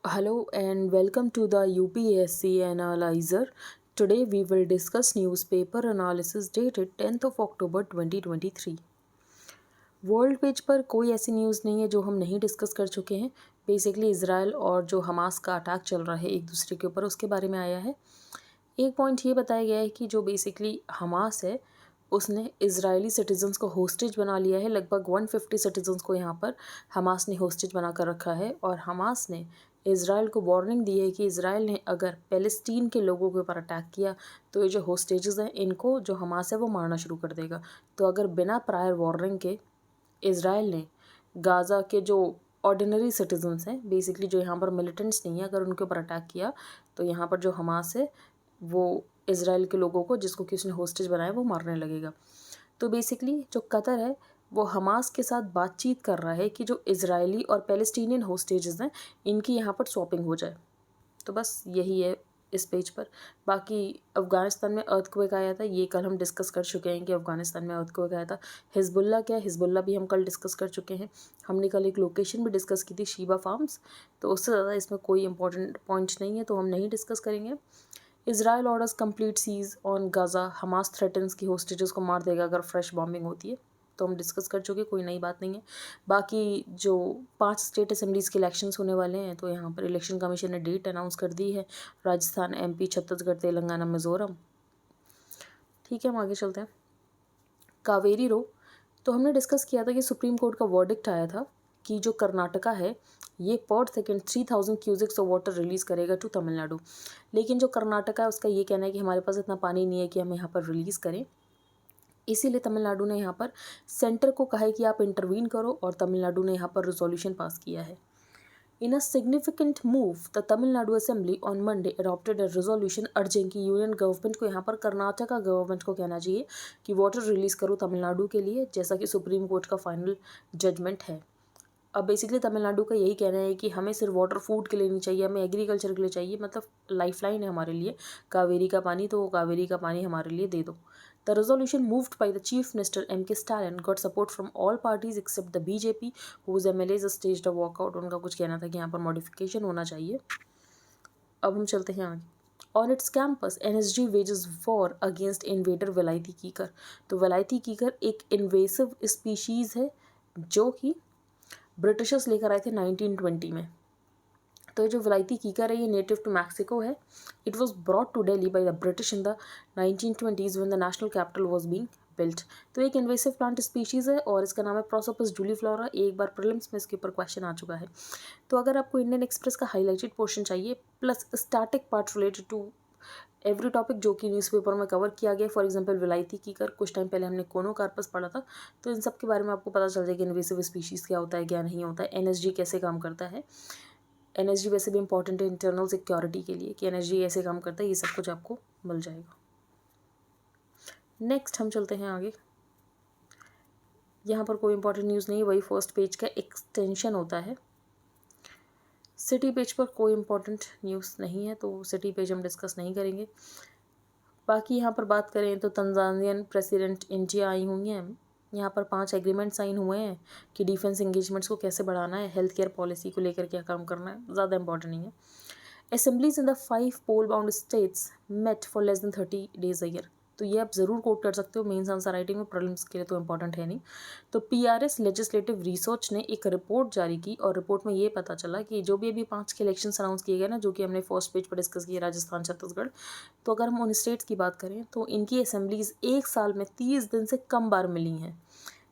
Hello and welcome to the UPSC Analyzer. Today we will discuss newspaper analysis dated 10th of October 2023. World page पर कोई ऐसी news नहीं है जो हम नहीं डिस्कस कर चुके हैं. बेसिकली इसराइल और जो हमास का अटैक चल रहा है एक दूसरे के ऊपर उसके बारे में आया है. एक पॉइंट ये बताया गया है कि जो बेसिकली हमास है उसने इजरायली सिटीजन्स को होस्टेज बना लिया है. लगभग 150 सिटीजन्स को यहाँ पर हमास ने होस्टेज बना कर रखा है और हमास ने इसराइल को वार्निंग दी है कि इसराइल ने अगर फ़लस्तीन के लोगों के ऊपर अटैक किया तो ये जो होस्टेजेस हैं इनको जो हमास है वो मारना शुरू कर देगा. तो अगर बिना प्रायर वार्निंग के इसराइल ने गाज़ा के जो ऑर्डिनरी सिटीजन्स हैं बेसिकली जो यहाँ पर मिलिटेंट्स नहीं है अगर उनके ऊपर अटैक किया तो यहाँ पर जो हमास है वो इसराइल के लोगों को जिसको कि उसने होस्टेज बनाया वो मारने लगेगा. तो बेसिकली जो कतर है वो हमास के साथ बातचीत कर रहा है कि जो इजरायली और पैलेस्टीनियन होस्टेजेस हैं इनकी यहाँ पर स्वैपिंग हो जाए. तो बस यही है इस पेज पर. बाकी अफ़गानिस्तान में अर्थक्वेक आया था, ये कल हम डिस्कस कर चुके हैं कि अफ़गानिस्तान में अर्थक्वेक आया था. हिजबुल्ला क्या है, हिजबुल्ला भी हम कल डिस्कस कर चुके हैं. हमने कल एक लोकेशन भी डिस्कस की थी, शीबा फार्म्स. तो उससे ज़्यादा इसमें कोई इंपॉर्टेंट पॉइंट्स नहीं है तो हम नहीं डिस्कस करेंगे. Israel orders complete cease on Gaza, Hamas threatens की होस्टेजेस को मार देगा अगर फ्रेश बॉम्बिंग होती है. तो हम डिस्कस कर चुके, कोई नई बात नहीं है. बाकी जो 5 स्टेट असेंबलीज़ के इलेक्शंस होने वाले हैं तो यहाँ पर इलेक्शन कमीशन ने डेट अनाउंस कर दी है. राजस्थान, MP, छत्तीसगढ़, तेलंगाना, मिज़ोरम. ठीक है, हम आगे चलते हैं. कावेरी रो, तो हमने डिस्कस किया था कि सुप्रीम कोर्ट का वर्डिक्ट आया था कि जो कर्नाटका है ये पर सेकेंड 3000 क्यूजिक्स ऑफ वाटर रिलीज़ करेगा टू तमिलनाडु. लेकिन जो कर्नाटका है उसका ये कहना है कि हमारे पास इतना पानी नहीं है कि हम यहाँ पर रिलीज़ करें. इसीलिए तमिलनाडु ने यहाँ पर सेंटर को कहा है कि आप इंटरवीन करो और तमिलनाडु ने यहाँ पर रिजोल्यूशन पास किया है. In a significant move, the Tamil Nadu Assembly on Monday adopted a resolution urging कि यूनियन गवर्नमेंट को यहाँ पर कर्नाटका गवर्नमेंट को कहना चाहिए कि वाटर रिलीज़ करो तमिलनाडु के लिए, जैसा कि सुप्रीम कोर्ट का फाइनल जजमेंट है. अब बेसिकली तमिलनाडु का यही कहना है कि हमें सिर्फ वाटर फूड के लिए नहीं चाहिए, हमें एग्रीकल्चर के लिए चाहिए. मतलब लाइफलाइन है हमारे लिए कावेरी का पानी, तो कावेरी का पानी हमारे लिए दे दो. The resolution moved by the chief minister M.K. Stalin got support from all parties except the BJP whose MLAs staged a walkout. उनका कुछ कहना था कि यहाँ पर मॉडिफिकेशन होना चाहिए. अब हम चलते हैं आगे. On its campus NSG wages war against invader वलायती कीकर. तो वलायती कीकर एक इन्वेसिव स्पीशीज़ है जो कि ब्रिटिशर्स लेकर आए थे 1920 में. तो ये जो वलायती कीकर है ये नेटिव टू मैक्सिको है. It was brought to Delhi by the British in the 1920s when the national capital was being built. तो एक इन्वेसिव प्लांट स्पीशीज़ है और इसका नाम है प्रोसोपस जूलीफ्लोरा. एक बार प्रीलिम्स में इसके ऊपर क्वेश्चन आ चुका है. तो अगर आपको इंडियन एक्सप्रेस का हाईलाइटेड पोर्शन चाहिए plus static part related to every topic जो कि न्यूज़पेपर में कवर किया गया, फॉर एग्जांपल विलायती कीकर, कुछ टाइम पहले हमने कोनोकार्पस पढ़ा था, तो इन सब के बारे में आपको पता चल जाएगा कि इन्वेसिव स्पीशीज़ क्या होता है क्या नहीं होता है, NSG कैसे काम करता है. NSG वैसे भी इंपॉर्टेंट है इंटरनल सिक्योरिटी के लिए कि NSG कैसे काम करता है, ये सब कुछ आपको मिल जाएगा. नेक्स्ट हम चलते हैं आगे. यहाँ पर कोई इंपॉर्टेंट न्यूज़ नहीं है, वही फर्स्ट पेज का एक्सटेंशन होता है. सिटी पेज पर कोई इंपॉर्टेंट न्यूज़ नहीं है तो सिटी पेज हम डिस्कस नहीं करेंगे. बाकी यहाँ पर बात करें तो तंजानियन प्रेसिडेंट इंडिया आई हुई हैं. यहाँ पर 5 एग्रीमेंट साइन हुए हैं कि डिफेंस इंगेजमेंट्स को कैसे बढ़ाना है, हेल्थ केयर पॉलिसी को लेकर क्या काम करना है, ज़्यादा इंपॉर्टेंट नहीं है. Assemblies in the 5 poll bound states met for less than 30 days a year. तो ये आप ज़रूर कोट कर सकते हो, मेंस आंसर राइटिंग में, प्रीलिम्स के लिए तो इंपॉर्टेंट है नहीं. तो PRS लेजिस्लेटिव रिसर्च ने एक रिपोर्ट जारी की और रिपोर्ट में ये पता चला कि जो भी अभी 5 के इलेक्शन अनाउंस किए गए ना, जो कि हमने फर्स्ट पेज पर डिस्कस किए, राजस्थान, छत्तीसगढ़, तो अगर हम उन स्टेट्स की बात करें तो इनकी असेंबलीज एक साल में 30 दिन से कम बार मिली हैं.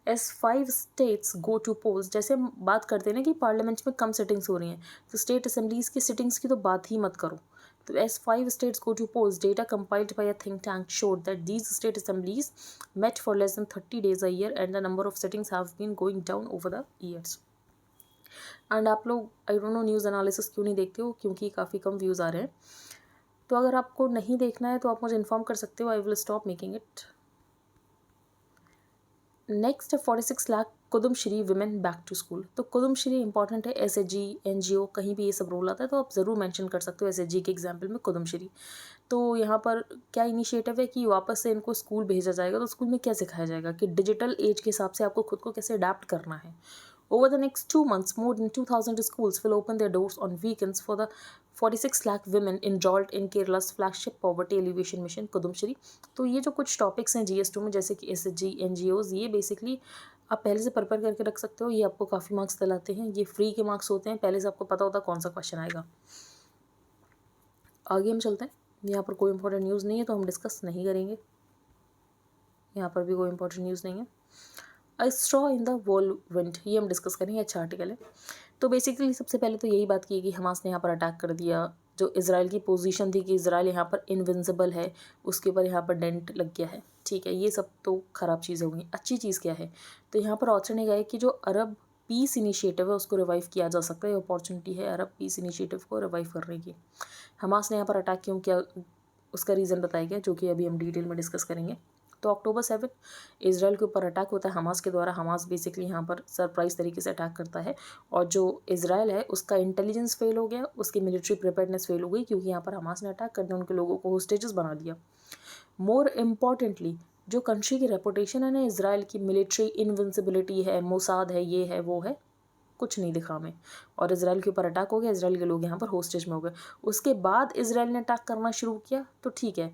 As 5 states go to polls. जैसे हम बात करते हैं ना कि पार्लियामेंट में कम सिटिंग्स हो रही हैं, तो स्टेट असेंबलीज़ की सिटिंग्स की तो बात ही मत करो. तो S 5 states go to polls. Data compiled by a think tank showed that these state assemblies met for less than 30 days a year and the number of sittings have been going down over the years. And आप लोग I don't know news analysis क्यों नहीं देखते हो, क्योंकि काफ़ी कम views आ रहे हैं. तो अगर आपको नहीं देखना है तो आप मुझे इन्फॉर्म कर सकते हो, I will stop making it. Next 46 lakh Kudumbashree women back to school. तो कुदुमश्री इंपॉर्टेंट है, SHG NGO कहीं भी ये सब रोल आता है तो आप ज़रूर मेंशन कर सकते हो SHG के एग्जाम्पल में कुदुमश्री. तो यहाँ पर क्या इनिशिएटिव है कि वापस से इनको स्कूल भेजा जाएगा. तो स्कूल में क्या सिखाया जाएगा कि डिजिटल एज के हिसाब से आपको खुद को कैसे अडेप्ट करना है. Over the next 2 months, more than 2,000 schools will open their doors on weekends for the 46 lakh women enrolled in Kerala's flagship poverty alleviation mission Kudumshri. तो ये जो कुछ टॉपिक्स हैं GS2 में, जैसे कि SHG, NGOs, ये बेसिकली आप पहले से प्रिपेयर करके रख सकते हो। ये आपको काफ़ी मार्क्स दिलाते हैं, ये फ्री के मार्क्स होते हैं, पहले से आपको पता होता है कौन सा क्वेश्चन आएगा। आगे हम चलते हैं। यहाँ पर कोई इंपॉर्टेंट न्यूज़ नहीं है तो हम डिस्कस नहीं करेंगे। यहाँ पर भी कोई इंपॉर्टेंट न्यूज़ नहीं है। अ स्ट्रॉ इन द व्हर्लविंड, ये हम डिस्कस करेंगे, अच्छा आर्टिकल है। तो बेसिकली सबसे पहले तो यही बात की कि हमास ने यहाँ पर अटैक कर दिया। जो इज़राइल की पोजीशन थी कि इज़राइल यहाँ पर इनविंसिबल है, उसके ऊपर यहाँ पर डेंट लग गया है। ठीक है, ये सब तो ख़राब चीज़ हो गई। अच्छी चीज़ क्या है, तो यहाँ पर ऑथर ने कहा है कि जो अरब पीस इनिशिएटिव है उसको रिवाइव किया जा सकता है। अपॉर्चुनिटी है अरब पीस इनिशिएटिव को रिवाइव करने की। हमास ने यहाँ पर अटैक क्यों किया, उसका रीज़न बताया गया, जो कि अभी हम डिटेल में डिस्कस करेंगे। तो अक्टूबर 7 इज़राइल के ऊपर अटैक होता है हमास के द्वारा। हमास बेसिकली यहाँ पर सरप्राइज तरीके से अटैक करता है, और जो इज़राइल है उसका इंटेलिजेंस फेल हो गया, उसकी मिलिट्री प्रिपेयर्डनेस फेल हो गई, क्योंकि यहाँ पर हमास ने अटैक कर दिया, उनके लोगों को होस्टेजेस बना दिया। मोर इम्पॉर्टेंटली, जो कंट्री की रेपुटेशन है ना, इज़राइल की मिलिट्री इनविंसिबिलिटी है, मोसाद है, ये है वो है, कुछ नहीं दिखा हमें। और इज़राइल के ऊपर अटैक हो गया, इज़राइल के लोग यहाँ पर होस्टेज में हो गए। उसके बाद इज़राइल ने अटैक करना शुरू किया तो ठीक है,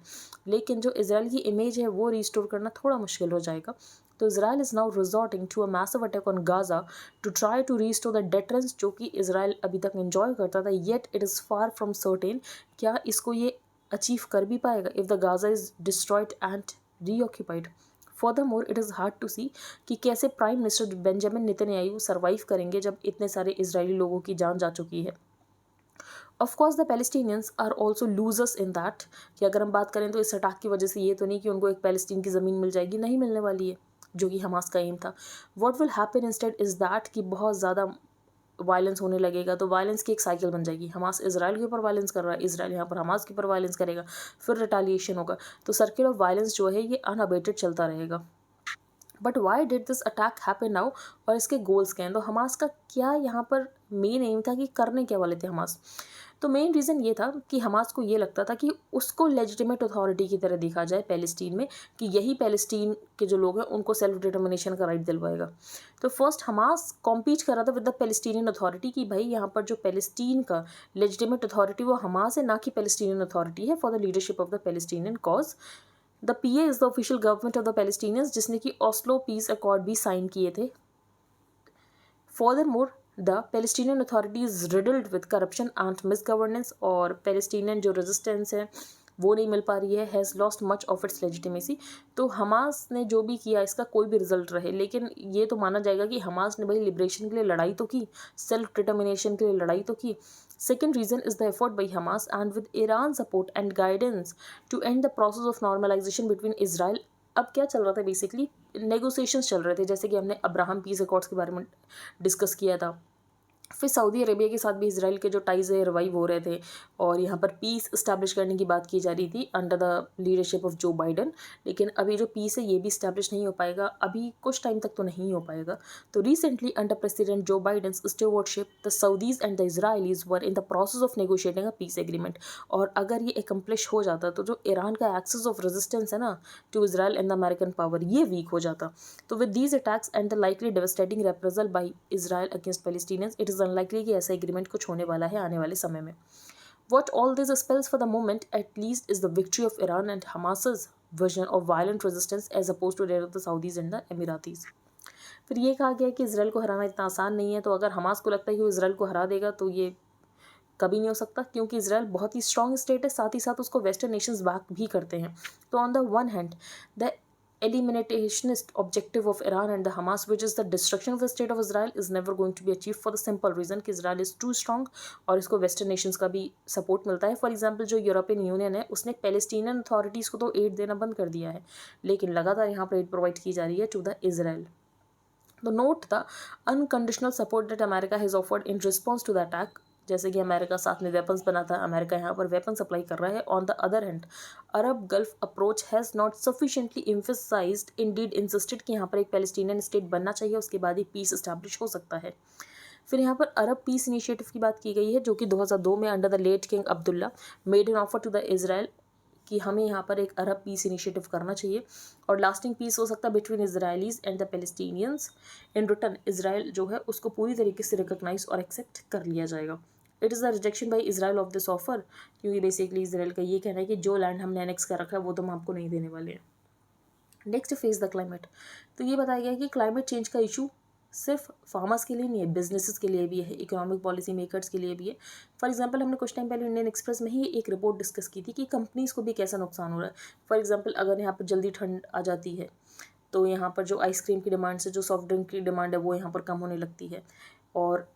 लेकिन जो इज़राइल की इमेज है वो रिस्टोर करना थोड़ा मुश्किल हो जाएगा। तो Israel is now resorting to a massive attack on Gaza to try to restore the deterrence जो कि इज़राइल अभी तक एंजॉय करता था। Yet it is far from certain, क्या इसको ये अचीव कर भी पाएगा if the Gaza is destroyed and reoccupied. Furthermore it is hard to see कि कैसे prime minister Benjamin Netanyahu survive करेंगे जब इतने सारे इजरायली लोगों की जान जा चुकी है। Of course the Palestinians are also losers in that, कि अगर हम बात करें तो इस अटैक की वजह से ये तो नहीं कि उनको एक पैलेस्टीन की ज़मीन मिल जाएगी, नहीं मिलने वाली है, जो कि हमास का एम था। What will happen instead is that कि बहुत ज़्यादा वायलेंस होने लगेगा, तो वायलेंस की एक साइकिल बन जाएगी। हमास इज़राइल के ऊपर वायलेंस कर रहा है, इज़राइल यहाँ पर हमास के ऊपर वायलेंस करेगा, फिर रिटालिएशन होगा, तो सर्किल ऑफ वायलेंस जो है ये अनअबेटेड चलता रहेगा। But why did this attack happen now, और इसके गोल्स क्या हैं, तो हमास का क्या यहाँ पर मेन एम था कि करने क्या वाले थे हमास। तो मेन रीज़न ये था कि हमास को ये लगता था कि उसको लेजिटिमेट अथॉरिटी की तरह देखा जाए पैलेस्टीन में, कि यही पैलेस्टीन के जो लोग हैं उनको सेल्फ डिटर्मिनेशन का राइट दिलवाएगा। तो फर्स्ट हमास कॉम्पीट कर रहा था विद द पैलेस्टीनियन अथॉरिटी कि भाई यहाँ पर जो पैलेस्टीन का लेजिटिमेट अथॉरिटी वो हमास है, ना कि पैलेस्टीनियन अथॉरिटी है, for the leadership of the Palestinian cause. The PA is the official government of the Palestinians, जिसने कि ऑस्लो पीस अकॉर्ड भी साइन किए थे। Furthermore the Palestinian Authority is riddled with corruption and misgovernance, और Palestinian जो resistance है वो नहीं मिल पा रही है, has lost much of its legitimacy. तो हमास ने जो भी किया इसका कोई भी रिजल्ट रहे, लेकिन ये तो माना जाएगा कि हमास ने भाई लिबरेशन के लिए लड़ाई तो की, सेल्फ डिटर्मिनेशन के लिए लड़ाई तो की। Second reason is the effort by Hamas and with Iran support and guidance to end the process of normalization between Israel। अब क्या चल रहा था, बेसिकली नेगोशिएशंस चल रहे थे, जैसे कि हमने अब्राहम पीस अकॉर्ड्स के बारे में डिस्कस किया था। फिर सऊदी अरेबिया के साथ भी इसराइल के जो टाइज़ है रिवाइव हो रहे थे, और यहाँ पर पीस इस्टेब्लिश करने की बात की जा रही थी अंडर द लीडरशिप ऑफ जो बाइडन। लेकिन अभी जो पीस है ये भी इस्टेब्लिश नहीं हो पाएगा, अभी कुछ टाइम तक तो नहीं हो पाएगा। तो रिसेंटली अंडर प्रेसिडेंट जो Biden stewardship the Saudis and the Israelis were in the process of negotiating a piece agreement. और अगर ये एकम्प्लिश हो जाता तो जो ईरान का एक्सेस ऑफ रेजिस्टेंस है ना to Israel and the American power, ये वीक हो जाता। तो with these attacks and the likely devastating reprisal by Israel against Palestinians, it is unlikely कि ऐसा एग्रीमेंट कुछ होने वाला है आने वाले समय में। What all this spells for the moment at least is the victory of Iran and Hamas's version of violent resistance as opposed to that of the Saudis and the Emiratis। फिर ये कहा गया कि इसराइल को हराना इतना आसान नहीं है, तो अगर हमास को लगता है कि वो इसराइल को हरा देगा तो ये कभी नहीं हो सकता, क्योंकि इसराइल बहुत ही स्ट्रॉन्ग स्टेट है, साथ ही साथ उसको वेस्टर्न नेशंस बैक भी करते हैं। तो on the one hand the eliminationist objective of Iran and the Hamas, which is the destruction of the state of Israel, is never going to be achieved for the simple reason कि Israel is too strong और इसको western Nations का भी support मिलता है। For example जो European union है उसने पैलेस्टीनियन अथॉरिटीज़ को तो एड देना बंद कर दिया है, लेकिन लगातार यहाँ पर एड प्रोवाइड की जा रही है टू द Israel। तो note the unconditional support that America has offered in response to the attack, जैसे कि अमेरिका साथ में वेपन्स बना था, अमेरिका यहाँ पर वेपन सप्लाई कर रहा है। On the other hand Arab Gulf approach has not sufficiently emphasised indeed insisted कि यहाँ पर एक पैलेस्टीनियन स्टेट बनना चाहिए, उसके बाद ही पीस इस्टेब्लिश हो सकता है। फिर यहाँ पर अरब पीस इनिशिएटिव की बात की गई है, जो कि 2002 में under the late king Abdullah made an offer to the Israel कि हमें यहाँ पर एक अरब पीस इनिशिएटिव करना चाहिए और लास्टिंग पीस हो सकता है between Israelis and the Palestinians. In return Israel जो है उसको पूरी तरीके से रिकॉग्नाइज और एक्सेप्ट कर लिया जाएगा। It is the rejection by Israel of this offer, क्योंकि बेसिकली इसराइल का ये कहना है कि जो लैंड हमने एनेक्स कर रखा है वो तो हम आपको नहीं देने वाले हैं। Next phase the climate. तो ये बताया गया है कि क्लाइमेट चेंज का इशू सिर्फ फार्मर्स के लिए नहीं है, बिजनेसेस के लिए भी है, इकोनॉमिक पॉलिसी मेकर्स के लिए भी है। फॉर एग्जांपल हमने कुछ टाइम पहले इंडियन एक्सप्रेस में ही एक रिपोर्ट डिस्कस की थी कि कंपनीज़ को भी कैसा नुकसान हो रहा है। फॉर एग्जांपल अगर यहाँ पर जल्दी ठंड आ जाती है तो यहाँ पर जो आइसक्रीम की डिमांड से जो सॉफ्ट ड्रिंक की डिमांड है वो यहाँ पर कम होने लगती है, और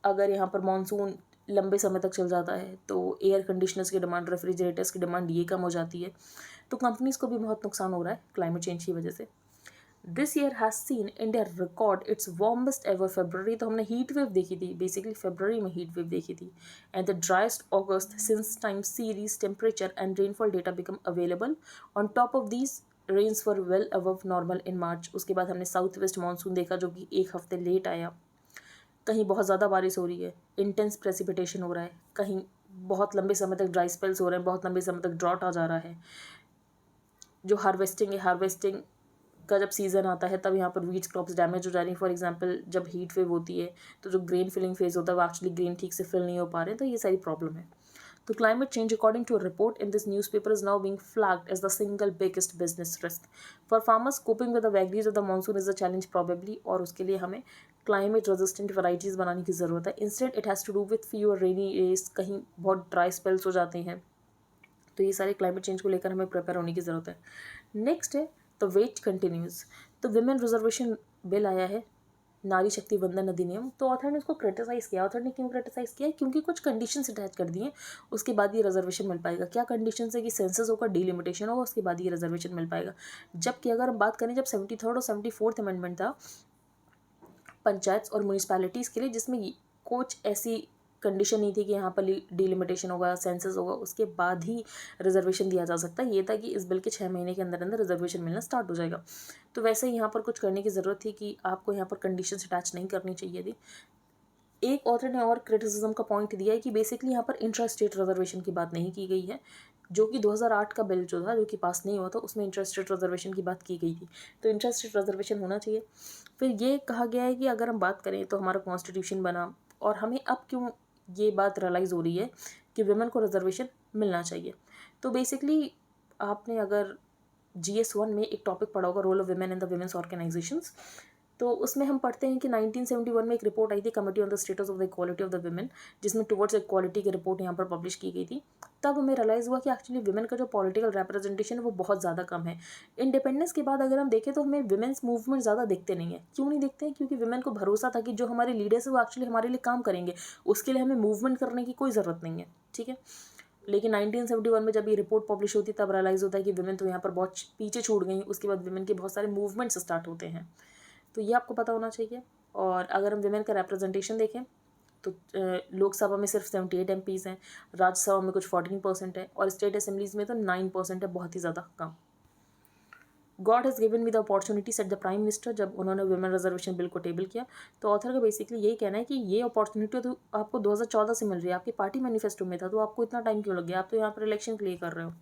अगर यहाँ पर मानसून लंबे समय तक चल जाता है तो एयर कंडीशनर्स की डिमांड, रेफ्रिजरेटर्स की डिमांड ये कम हो जाती है। तो कंपनीज़ को भी बहुत नुकसान हो रहा है क्लाइमेट चेंज की वजह से। This year has seen India record it's warmest ever February. तो हमने हीट वेव देखी थी, बेसिकली फेब्रवरी में हीट वेव देखी थी, and the driest August since time series temperature and rainfall data become available. On top of these rains were well above normal in March. उसके बाद हमने साउथ वेस्ट मानसून देखा जो कि एक हफ्ते लेट आया। कहीं बहुत ज़्यादा बारिश हो रही है, इंटेंस प्रेसिपिटेशन हो रहा है, कहीं बहुत लंबे समय तक ड्राई स्पेल्स हो रहे हैं, बहुत लंबे समय तक ड्रॉट आ जा रहा है। जो हार्वेस्टिंग है, हार्वेस्टिंग का जब सीज़न आता है तब यहाँ पर वीट क्रॉप्स डैमेज हो जा रही हैं। फॉर एग्जांपल जब हीट वेव होती है तो जो ग्रेन फिलिंग फेज होता है वो एक्चुअली ग्रेन ठीक से फिल नहीं हो पा रहे, तो ये सारी प्रॉब्लम है। तो climate change according to a report in this newspaper is now being flagged as the single biggest business risk for farmers. Coping with the vagaries of the monsoon is the challenge probably, और उसके लिए हमें climate resistant varieties बनाने की ज़रूरत है। Instead it has to do with fewer rainy days, कहीं बहुत ड्राई स्पेल्स हो जाते हैं। तो ये सारे क्लाइमेट चेंज को लेकर हमें प्रिपेयर होने की ज़रूरत है। नेक्स्ट है द वेट कंटिन्यूज। तो विमेन रिजर्वेशन बिल आया है, नारी शक्ति वंदन अधिनियम। तो ऑथर ने उसको क्रिटिसाइज़ किया। ऑथर ने क्यों क्रिटिसाइज़ किया? क्योंकि कुछ कंडीशंस अटैच कर दिए, उसके बाद ये रिजर्वेशन मिल पाएगा। क्या कंडीशन है? कि सेंसस होगा, डिलिमिटेशन होगा, उसके बाद ये रिजर्वेशन मिल पाएगा। जबकि अगर हम बात करें जब 73rd और 74th अमेंडमेंट था पंचायत और म्यूनिसपैलिटीज़ के लिए, जिसमें कुछ ऐसी कंडीशन नहीं थी कि यहाँ पर डिलिमिटेशन होगा, सेंसस होगा, उसके बाद ही रिजर्वेशन दिया जा सकता है। ये था कि इस बिल के 6 महीने के अंदर अंदर रिजर्वेशन मिलना स्टार्ट हो जाएगा। तो वैसे ही यहाँ पर कुछ करने की ज़रूरत थी कि आपको यहाँ पर कंडीशंस अटैच नहीं करनी चाहिए थी। एक ऑथर ने और क्रिटिसिज्म का पॉइंट दिया है कि बेसिकली यहाँ पर इंट्रा स्टेट रिजर्वेशन की बात नहीं की गई है, जो कि 2008 का बिल जो था, जो कि पास नहीं हुआ था, उसमें इंट्रा स्टेट रिजर्वेशन की बात की गई थी। तो इंट्रा स्टेट रिजर्वेशन होना चाहिए। फिर ये कहा गया है कि अगर हम बात करें तो हमारा कॉन्स्टिट्यूशन बना, और हमें अब क्यों ये बात रियलाइज़ हो रही है कि विमेन को रिजर्वेशन मिलना चाहिए। तो बेसिकली आपने अगर GS1 में एक टॉपिक पढ़ा होगा, role of women in the women's organisations, तो उसमें हम पढ़ते हैं कि 1971 में एक रिपोर्ट आई थी, committee on the status of the equality of the women, जिसमें टुवर्ड्स इक्वालिटी की रिपोर्ट यहाँ पर पब्लिश की गई थी। तब हमें रियलाइज़ हुआ कि एक्चुअली विमेन का जो पॉलिटिकल रिप्रेजेंटेशन है वो बहुत ज़्यादा कम है। इंडिपेंडेंस के बाद अगर हम देखें तो हमें विमेंस मूवमेंट ज़्यादा दिखते नहीं है। क्यों नहीं दिखते हैं? क्योंकि विमेन को भरोसा था कि जो हमारे लीडर्स है वो एक्चुअली हमारे लिए काम करेंगे, उसके लिए हमें मूवमेंट करने की कोई ज़रूरत नहीं है। ठीक है, लेकिन 1971 में जब ये रिपोर्ट पब्लिश होती तब रियलाइज़ होता है कि विमेन तो यहाँ पर बहुत पीछे छूट गई। उसके बाद विमेन के बहुत सारे मूवमेंट्स स्टार्ट होते हैं, तो ये आपको पता होना चाहिए। और अगर हम विमेन का रिप्रेजेंटेशन देखें तो लोकसभा में सिर्फ 78 MPs हैं, राज्यसभा में कुछ 14% है, और स्टेट असेंबलीज में तो 9% है, बहुत ही ज़्यादा कम। God has given me the opportunity said the prime minister, जब उन्होंने विमेन रिजर्वेशन बिल को टेबल किया तो ऑथर का बेसिकली यही कहना है कि ये अपॉर्चुनिटी तो आपको 2014 से मिल रही है, आपकी पार्टी मैनिफेस्टो में था, तो आपको इतना टाइम क्यों लग गया? आप तो यहाँ पर इलेक्शन के लिए कर रहे हो।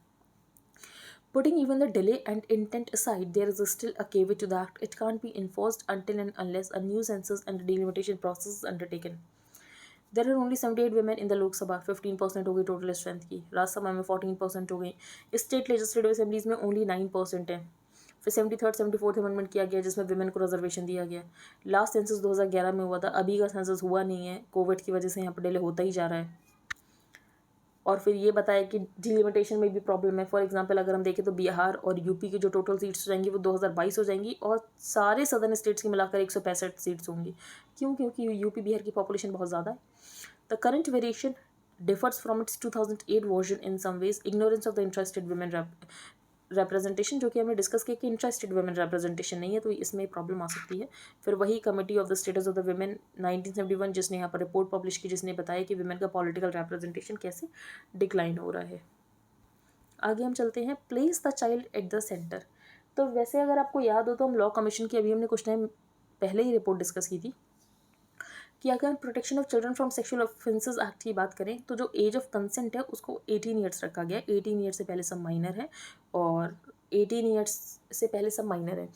Putting even the delay and intent aside, there is still a caveat to the act. It can't be enforced until and unless a new census and delimitation process is undertaken. There are only 78 women in the Lok Sabha, 15% हो गई total strength की, राज्यसभा में 14% हो गई, state legislative assemblies में only 9% है। फिर 73rd 74th amendment किया गया जिसमें विमेन को रिजर्वेशन दिया गया। लास्ट सेंसस 2011 में हुआ था, अभी का सेंसस हुआ नहीं है, कोविड की वजह से यहाँ पर डिले होता ही जा रहा है। और फिर ये बताया कि डिलिमिटेशन में भी प्रॉब्लम है। फॉर एग्जांपल अगर हम देखें तो बिहार और यूपी की जो टोटल सीट्स हो जाएंगी वो 2022 हो जाएंगी, और सारे सदर्न स्टेट्स की मिलाकर 165 सीट्स होंगी। क्यों? क्योंकि यूपी बिहार की पॉपुलेशन बहुत ज़्यादा है। The current variation differs from its 2008 version in some ways. Ignorance of the interested women representation, जो कि हमने डिस्कस किया कि इंटरेस्टेड वुमेन रिप्रेजेंटेशन नहीं है, तो इसमें प्रॉब्लम आ सकती है। फिर वही committee of the status of the women 1971 जिसने यहाँ पर रिपोर्ट पब्लिश की, जिसने बताया कि वुमेन का पॉलिटिकल रिप्रेजेंटेशन कैसे डिक्लाइन हो रहा है। आगे हम चलते हैं, place the child at the centre. तो वैसे अगर आपको याद हो तो हम लॉ कमीशन की अभी हमने कुछ टाइम पहले ही रिपोर्ट डिस्कस की थी। कि अगर protection of children from sexual offences act की बात करें तो जो एज ऑफ कंसेंट है उसको 18 ईयर्स रखा गया है। 18 ईयर्स से पहले सब माइनर है और 18 ईयर्स से पहले सब माइनर है।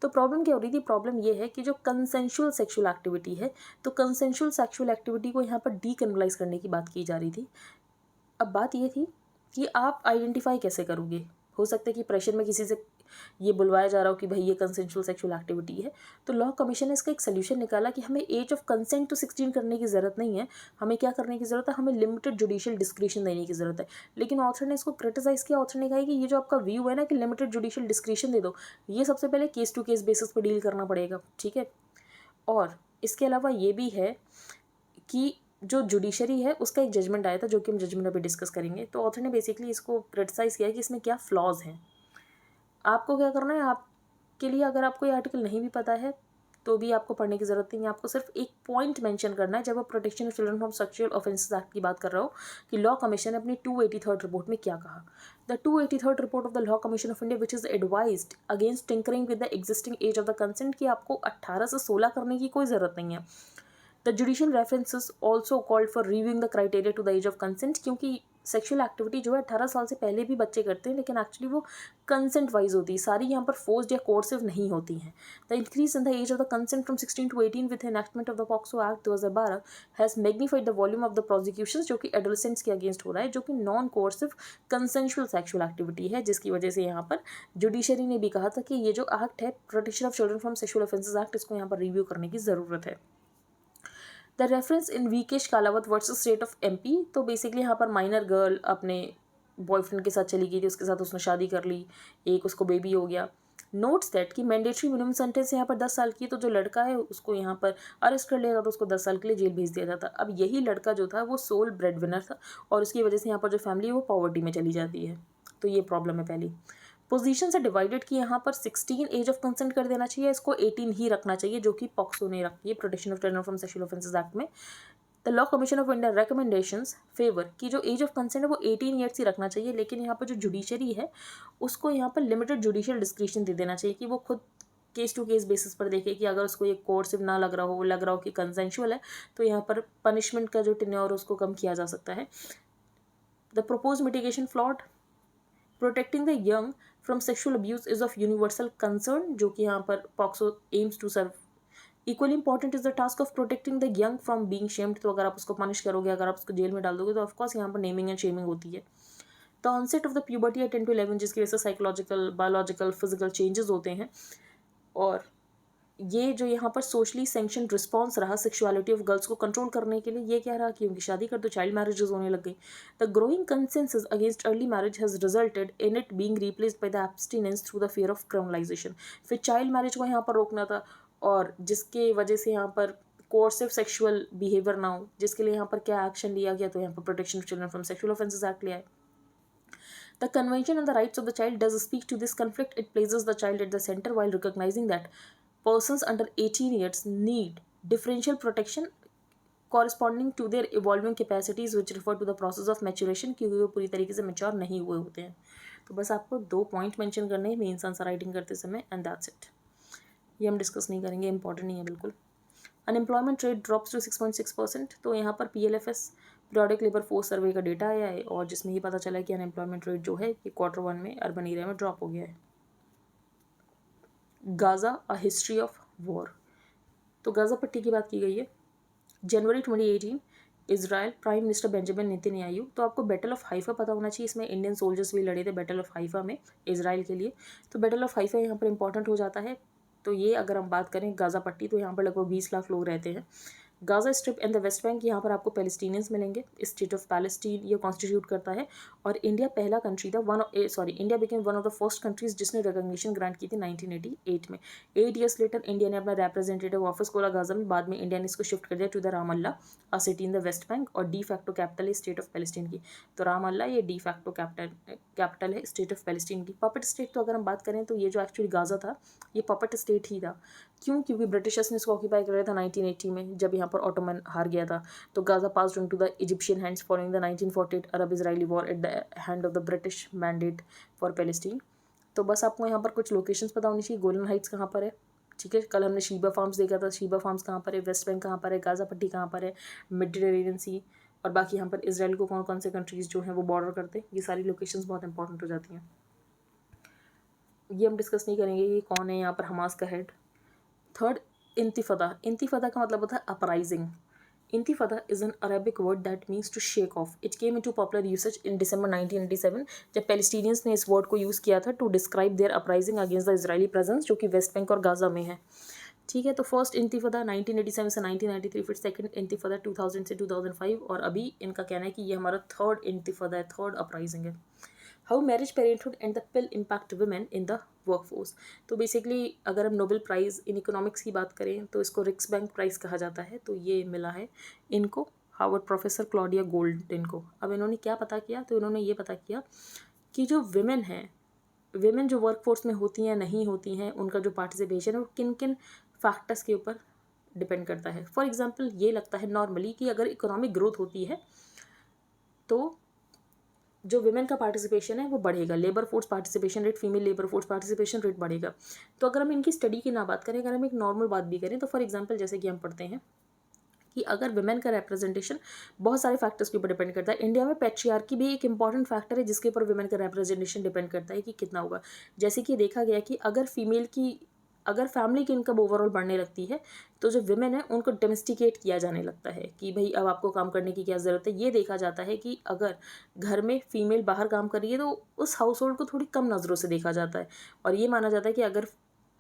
तो प्रॉब्लम क्या हो रही थी, प्रॉब्लम ये है कि जो कंसेंशुअल सेक्सुअल एक्टिविटी है, तो कंसेंशुअल सेक्सुअल एक्टिविटी को यहाँ पर डीक्रिमिनलाइज करने की बात की जा रही थी। अब बात ये थी कि आप आइडेंटिफाई कैसे करोगे। हो सकता है कि प्रेशर में किसी से ये बुलवाया जा रहा हो कि भाई ये कंसेंशुअल सेक्सुअल एक्टिविटी है, तो लॉ कमीशन ने इसका एक सोल्यूशन निकाला कि हमें एज ऑफ कंसेंट तो 16 करने की ज़रूरत नहीं है, हमें क्या करने की ज़रूरत है, हमें लिमिटेड जुडिशियल डिस्क्रिशन देने की ज़रूरत है। लेकिन ऑथर ने इसको क्रिटिसाइज़ किया। ऑथर ने कहा कि ये जो आपका व्यू है ना कि लिमिटेड जुडिशियल डिस्क्रिशन दे दो, ये सबसे पहले केस टू केस बेसिस पर डील करना पड़ेगा, ठीक है। और इसके अलावा ये भी है कि जो जुडिशरी है उसका एक जजमेंट आया था, जो कि हम जजमेंट अभी डिस्कस करेंगे। तो ऑथर ने बेसिकली इसको क्रिटिसाइज़ किया कि इसमें क्या फ्लॉज हैं। आपको क्या करना है, आपके लिए अगर आपको ये आर्टिकल नहीं भी पता है तो भी आपको पढ़ने की ज़रूरत नहीं है। आपको सिर्फ एक पॉइंट मेंशन करना है जब आप protection of children from sexual offences act की बात कर रहे हो कि लॉ कमीशन ने अपनी 283rd रिपोर्ट में क्या कहा। The 283rd report of the law commission of India which is advised against tinkering with the existing age of the consent कि आपको 18 से 16 करने की कोई ज़रूरत नहीं है। The judicial references also called for reviewing the criteria to the age of consent, क्योंकि सेक्सुअल एक्टिविटी जो है 18 साल से पहले भी बच्चे करते हैं, लेकिन एक्चुअली वो कंसेंट वाइज होती है, सारी यहाँ पर फोर्स्ड या कोर्सिव नहीं होती हैं। The increase in the age of the consent from 16 to 18 with enactment of the POCSO act 2012 has magnified the volume of the prosecution जो कि एडोलेसेंट्स के अगेंस्ट हो रहा है, जो कि non coercive consensual sexual activity है, जिसकी वजह से यहाँ पर जुडिशरी ने भी कहा था कि ये जो एक्ट है protection of children from sexual offences act, इसको यहाँ पर रिव्यू करने की ज़रूरत है। The reference in Vikesh Kalawat versus state of MP, तो बेसिकली यहाँ पर माइनर गर्ल अपने बॉयफ्रेंड के साथ चली गई थी, उसके साथ उसने शादी कर ली, एक उसको बेबी हो गया। नोट्स दैट कि मैंडेटरी मिनिमम सेंटेंस यहाँ पर 10 साल की, तो जो लड़का है उसको यहाँ पर अरेस्ट कर लिया जाता, उसको 10 साल के लिए जेल भेज दिया जाता। अब यही लड़का जो था वो सोल ब्रेड विनर था और उसकी वजह से यहाँ पर जो फैमिली है वो पॉवर्टी में चली जाती है। तो ये प्रॉब्लम है पहली। पोजीशन से डिवाइडेड कि यहाँ पर 16 एज ऑफ कंसेंट कर देना चाहिए, इसको 18 ही रखना चाहिए, जो कि पॉक्सो ने रखी है protection of children from sexual offences act में। The law commission of India recommendations favour कि जो एज ऑफ कंसेंट है वो 18 ईयर्स ही रखना चाहिए, लेकिन यहाँ पर जो जुडिशरी है उसको यहाँ पर लिमिटेड जुडिशियल डिस्क्रिशन दे देना चाहिए कि वो खुद केस टू केस बेसिस पर देखे कि अगर उसको ये कोर्सिव ना लग रहा हो, लग रहा हो कि कंसेंशुअल है, तो यहाँ पर पनिशमेंट का जो टेन्योर उसको कम किया जा सकता है। The propose mitigation flawed protecting the young from sexual abuse is of universal concern, जो कि यहाँ पर POCSO aims to serve. Equally important is the task of protecting the young from being shamed, तो अगर आप उसको पनिश करोगे, अगर आप उसको जेल में डाल दोगे, तो ऑफकोर्स यहाँ पर नेमिंग एंड शेमिंग होती है। The onset of the puberty at 10 to 11, जिसकी वजह से साइकोलॉजिकल, बायोलॉजिकल, फिजिकल चेंजेस होते हैं, और ये जो यहाँ पर सोशली सेंक्शन रिस्पॉन्स रहा सेक्सुअलिटी ऑफ गर्ल्स को कंट्रोल करने के लिए, ये क्या रहा कि उनकी शादी कर दो, चाइल्ड मैरिजेस होने लग गई। The growing consensus against early marriage has resulted in it being replaced by the abstinence through the fear of criminalisation. फिर चाइल्ड मैरिज को यहाँ पर रोकना था, और जिसके वजह से यहाँ पर कोर्सिव सेक्सुअल बिहेवियर ना हो, जिसके लिए यहाँ पर क्या एक्शन लिया गया, तो यहाँ पर protection of children from sexual offences act लिया है। The Convention on the Rights of the Child does speak to this conflict. It places the child at the center while recognizing that persons under 18 years need differential protection corresponding to their evolving capacities which refer to the process of maturation, क्योंकि वो पूरी तरीके से mature नहीं हुए होते हैं। तो बस आपको 2 पॉइंट मेंशन करने हैं मेंस आंसर राइटिंग करते समय, एंड दैट्स इट। ये हम डिस्कस नहीं करेंगे, इंपॉर्टेंट नहीं है बिल्कुल। अनएम्प्लॉयमेंट रेट ड्रॉप्स टू 6.6%, तो यहाँ पर PLFS periodic labour force survey का डेटा आया है, और जिसमें ये पता चला है कि अनएम्प्लॉयमेंट रेट जो है कि Q1 में अर्बन एरिया में ड्रॉप हो गया है। Gaza a history of war, तो गाज़ा पट्टी की बात की गई है। जनवरी 2018 Israel prime minister Benjamin Netanyahu, तो आपको बैटल ऑफ हाइफा पता होना चाहिए, इसमें इंडियन सोल्जर्स भी लड़े थे बैटल ऑफ हाइफा में इजराइल के लिए, तो बैटल ऑफ हाइफा यहाँ पर इंपॉर्टेंट हो जाता है। तो ये अगर हम बात करें गाज़ा पट्टी, तो यहाँ पर लगभग 20 लाख लोग रहते हैं। Gaza strip and the West bank, यहाँ पर आपको पैलेस्टीनियंस मिलेंगे। स्टेट ऑफ पैलेस्टीन ये कॉन्स्टिट्यूट करता है, और इंडिया पहला कंट्री था, India became one of the first countries जिसने रिकॉग्निशन ग्रांट की थी 1988 में। 8 years लेटर इंडिया ने अपना रिप्रेजेंटेटिव ऑफिस खोला गाज़ा में, बाद में इंडिया ने इसको शिफ्ट कर दिया to the Ramallah, a city in the West Bank, और डी फैक्टो कैपिटल है स्टेट ऑफ पैलेस्टीन की। तो रामल्ला ये डी फैक्टो कैपिटल है स्टेट ऑफ पैलेस्टीन की। पपेट स्टेट, तो अगर हम बात करें तो ये जो एक्चुअली गाज़ा था ये पपेट स्टेट ही था। क्यों? क्योंकि ब्रिटिशर्स ने इसको ऑक्यूपाई कर रहा था 1980 में, जब यहाँ पर ऑटोमन हार गया था। तो Gaza passed into the Egyptian hands following the 1948 Arab Israeli war at the hand of the British mandate for Palestine. तो बस आपको यहाँ पर कुछ लोकेशंस पता होनी चाहिए। गोलन हाइट्स कहाँ पर है, ठीक है, कल हमने शीबा फार्म्स देखा था, शीबा फार्म्स कहाँ पर है, वेस्ट बैंक कहाँ पर है, गाज़ा पट्टी कहाँ पर है, मेडिटेरेनियन सी, और बाकी यहाँ पर इसराइल को कौन कौन से कंट्रीज़ जो हैं वो बॉर्डर करते हैं, ये सारी लोकेशंस बहुत इंपॉर्टेंट हो जाती हैं। ये हम डिस्कस नहीं करेंगे कि कौन है यहाँ पर हमास का हेड। थर्ड, इंतिफादा। इंतिफादा का मतलब होता है uprising. Intifada is an Arabic word that means to shake off. It came into popular usage in December 1987 जब पैलेस्टीनियंस ने इस वर्ड को यूज़ किया था to describe their uprising against the Israeli presence जो कि वेस्ट बैंक और Gaza में है। ठीक है, तो फर्स्ट इंतिफादा 1987 से 1993, फिर सेकंड इंतिफादा 2000 से 2005, और अभी इनका कहना है कि ये हमारा थर्ड इंतिफादा है, थर्ड अपराइजिंग है। How marriage parenthood and the pill impact women in the workforce. तो बेसिकली अगर हम नोबेल प्राइज़ इन इकोनॉमिक्स की बात करें तो इसको रिक्स बैंक प्राइज़ कहा जाता है। तो ये मिला है इनको हार्वर्ड प्रोफेसर क्लॉडिया गोल्डन को। अब इन्होंने क्या पता किया, तो इन्होंने ये पता किया कि जो विमेन हैं, विमेन जो वर्कफोर्स में होती हैं नहीं होती हैं, उनका जो पार्टिसिपेशन है वो किन किन फैक्टर्स के ऊपर डिपेंड करता है। फॉर एग्जांपल ये लगता है नॉर्मली कि अगर इकोनॉमिक ग्रोथ होती है तो जो विमेन का पार्टिसिपेशन है वो बढ़ेगा, labour force participation rate, female labour force participation rate बढ़ेगा। तो अगर हम इनकी स्टडी की ना बात करें, अगर हम एक नॉर्मल बात भी करें, तो फॉर एग्जांपल जैसे कि हम पढ़ते हैं कि अगर विमेन का रिप्रेजेंटेशन बहुत सारे फैक्टर्स के ऊपर डिपेंड करता है। इंडिया में पैट्रियार्की भी एक इंपॉर्टेंट फैक्टर है जिसके ऊपर विमेन का रिप्रेजेंटेशन डिपेंड करता है कि कितना होगा। जैसे कि देखा गया कि अगर फैमिली की इनकम ओवरऑल बढ़ने लगती है तो जो विमेन है उनको डोमेस्टिकेट किया जाने लगता है कि भाई अब आपको काम करने की क्या ज़रूरत है। ये देखा जाता है कि अगर घर में फीमेल बाहर काम कर रही है तो उस हाउस होल्ड को थोड़ी कम नज़रों से देखा जाता है, और ये माना जाता है कि अगर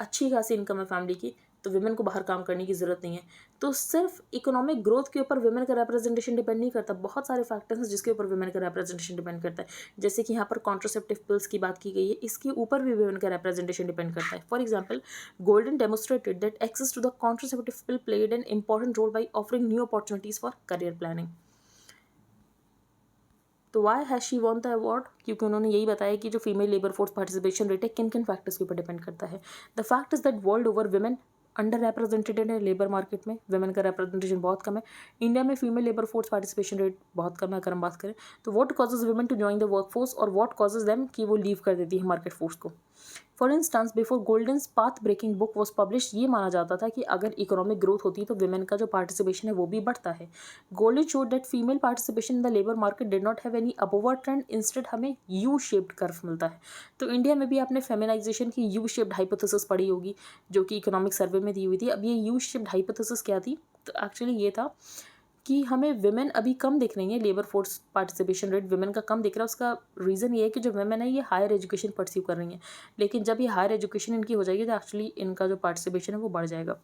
अच्छी खासी इनकम है फैमिली की तो विमेन को बाहर काम करने की ज़रूरत नहीं है। तो सिर्फ इकोनॉमिक ग्रोथ के ऊपर विमेन का रिप्रेजेंटेशन डिपेंड नहीं करता, बहुत सारे फैक्टर्स हैं जिसके ऊपर विमेन का रिप्रेजेंटेशन डिपेंड करता है। जैसे कि यहाँ पर कॉन्ट्रासेप्टिव पिल्स की बात की गई है, इसके ऊपर भी विमेन का रिप्रेजेंटेशन डिपेंड करता है। For example, Goldin demonstrated that access to the contraceptive pill played an important role by offering new opportunities for career planning. तो why has she won the award, क्योंकि उन्होंने यही बताया कि जो female labour force participation rate है किन किन फैक्टर्स के ऊपर डिपेंड करता है। The fact is that world over women under represented है लेबर मार्केट में, विमेन का रिप्रेजेंटेशन बहुत कम है। इंडिया में female labour force participation rate बहुत कम है अगर हम बात करें तो। What causes women to join the work force, और व्हाट कॉजेज देम कि वो लीव कर देती है मार्केट फोर्स को। For instance, before Goldin's path breaking book was publish, ये माना जाता था कि अगर इकोनॉमिक ग्रोथ होती है तो विमेन का जो पार्टिसिपेशन है वो भी बढ़ता है। Golden showed that female participation in the labour market did not have any upward trend, instead हमें यू शेप्ड कर्व मिलता है। तो इंडिया में भी आपने फेमिनाइजेशन की यू शेप्ड हाइपोथेसिस पढ़ी होगी जो कि इकोनॉमिक सर्वे में दी हुई थी। अब ये यू शेप्ड हाइपोथेसिस क्या थी, तो एक्चुअली ये था कि हमें विमेन अभी कम दिख रही है, labour force participation rate women का कम दिख रहा है। उसका रीज़न ये है कि जो विमेन है ये हायर एजुकेशन परस्यू कर रही हैं, लेकिन जब ये हायर एजुकेशन इनकी हो जाएगी तो एक्चुअली इनका जो पार्टिसिपेशन है वो बढ़ जाएगा।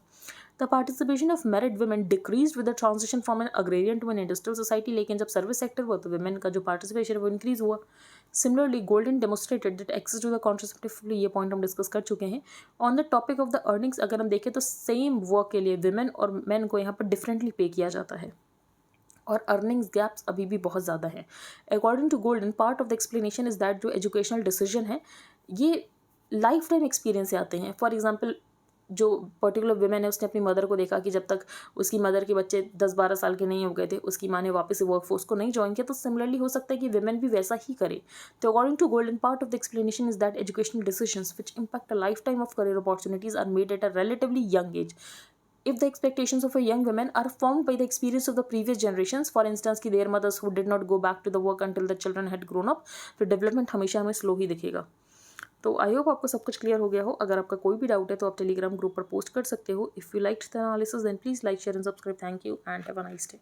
The participation of married women decrease with the transition from an agrarian to an industrial society, लेकिन जब सर्विस सेक्टर हुआ तो विमेन का जो पार्टिसिपेशन है वो इंक्रीज हुआ। Similarly Goldin demonstrated that access to the contraceptive, ये पॉइंट हम डिस्कस कर चुके हैं। On the topic of the earnings, अगर हम देखें तो सेम वर्क के लिए विमेन और मैन को यहाँ पर डिफरेंटली पे किया जाता है और अर्निंग्स गैप्स अभी भी बहुत ज़्यादा है। According to Goldin, part of the explanation is that जो एजुकेशनल डिसीजन है ये लाइफ टाइम एक्सपीरियंस से आते हैं। फॉर एग्जांपल, जो पर्टिकुलर वुमेन है उसने अपनी मदर को देखा कि जब तक उसकी मदर के बच्चे 10-12 साल के नहीं हो गए थे उसकी माँ ने वापस से वर्कफोर्स को नहीं ज्वाइन किया, तो सिमिलरली हो सकता है कि वुमेन भी वैसा ही करे। तो according to Goldin, part of the explanation is that educational decisions which impact a life time of career opportunities are made at a relatively young age. If the expectations of a young women are formed by the experience of the previous generations, for instance कि their mothers who did not go back to the work until the children had grown up, तो development हमेशा हमें slow ही दिखेगा। तो I hope आपको सब कुछ clear हो गया हो। अगर आपका कोई भी डाउट है तो आप टेलीग्राम ग्रुप पर पोस्ट कर सकते हो। If you like the analysis then please like share and subscribe. Thank you and have a nice day.